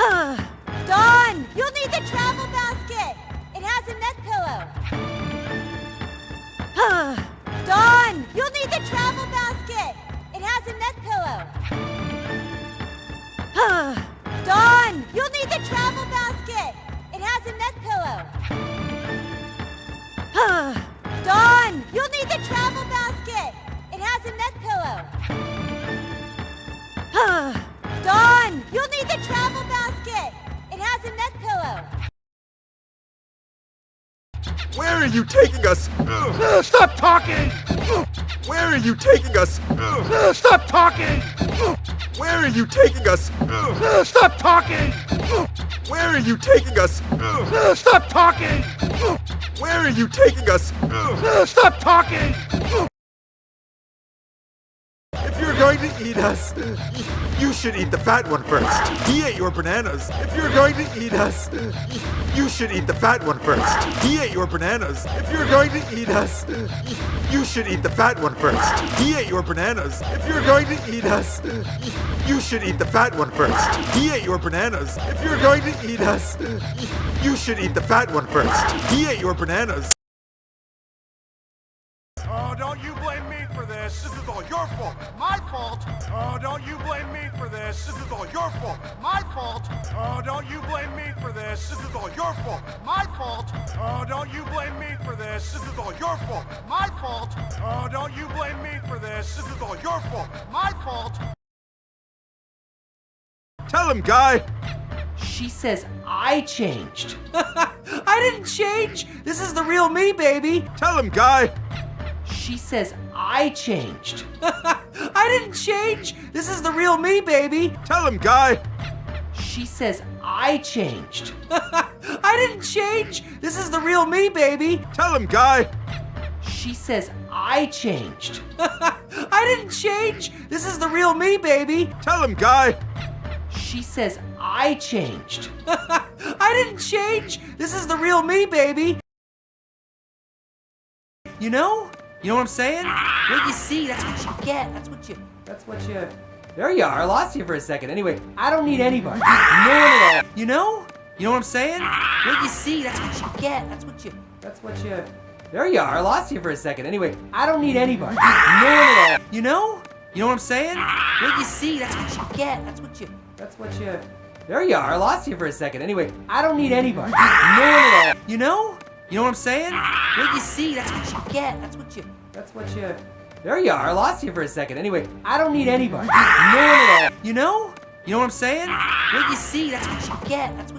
Dawn, you'll need the travel basket. It has a neck pillow. Dawn, you'll need the travel basket. It has a neck pillow. Dawn, you'll need the travel basket. It has a neck pillow. Dawn, you'll need the travel basket. It has a neck pillow. Dawn, you'll need the travel basket. It has a neck pillow. Where are you taking us? Stop talking! Where are you taking us? Stop talking! Where are you taking us? Stop talking! Where are you taking us? Stop talking! Where are you taking us? Stop talking! If you're going to eat us, you should eat the fat one first. He ate your bananas. If you're going to eat us, you should eat the fat one first. He ate your bananas. If you're going to eat us, you should eat the fat one first. He ate your bananas. If you're going to eat us, you should eat the fat one first. He ate your bananas. If you're going to eat us, you should eat the fat one first. He ate your bananas. Oh, don't you blame me for this. This is all your fault. My fault. Oh, don't you blame me for this. This is all your fault. My fault. Oh, don't you blame me for this. This is all your fault. My fault. Oh, don't you blame me for this. This is all your fault. My fault. Oh, don't you blame me for this. This is all your fault. My fault. Tell him, guy. She says I changed. I didn't change. This is the real me, baby. Tell him, guy. She says I changed. I didn't change. This is the real me, baby. Tell him, guy. She says I changed. I didn't change. This is the real me, baby. Tell him, guy. She says I changed. I didn't change. This is the real me, baby. Tell him, guy. She says I changed. I didn't change. This is the real me, baby. You know what I'm saying? What you see, that's what you get. That's what you. There you are. I lost you for a second. Anyway, I don't need anybody. No one at all. You know what I'm saying? What you see, that's what you get. That's what you. There you are. I lost you for a second. Anyway, I don't need anybody. No one at all. You know what I'm saying? What you see, that's what you get. That's what you. There you are. I lost you for a second. Anyway, I don't need anybody. No one at all. You know what I'm saying? What you see, that's what you get. That's what you. There you are. I lost you for a second. Anyway, I don't need anybody. No one at all. You know what I'm saying? What you see, that's what you get. That's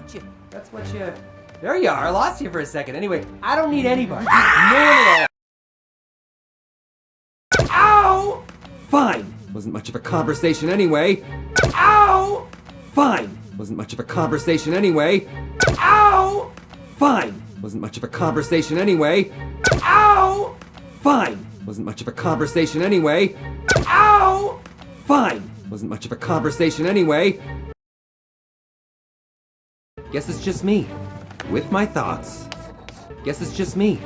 what you. There you are. I lost you for a second. Anyway, I don't need anybody. No one at all. Ow! Fine. Wasn't much of a conversation anyway. Ow! Fine. Wasn't much of a conversation anyway. Ow! Fine. Wasn't much of a conversation anyway. Ow! Fine. Wasn't much of a conversation anyway. Ow! Fine. Wasn't much of a conversation anyway. Guess it's just me, with my thoughts. Guess it's just me,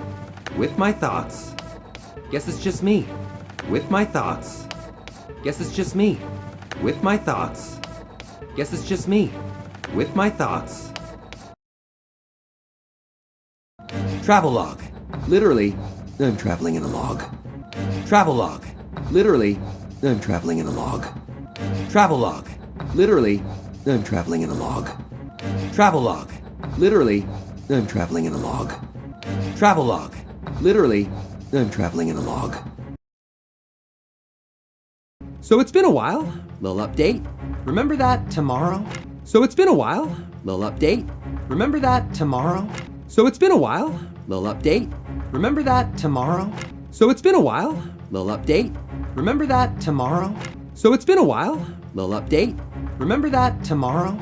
with my thoughts. Guess it's just me, with my thoughts. Guess it's just me, with my thoughts. Guess it's just me, with my thoughts. Travelogue. Literally, I'm traveling in a log. Travelogue. Literally, I'm traveling in a log. Travelogue. Literally, I'm traveling in a log. Travelogue. Literally, I'm traveling in a log. Travelogue. Literally, I'm traveling in a log. So it's been a while. Little update. Remember that tomorrow? So it's been a while. Little update. Remember that tomorrow? So it's been a while. Little update. Remember that tomorrow? So it's been a while. Little update. Remember that tomorrow? So it's been a while. Little update. Remember that tomorrow?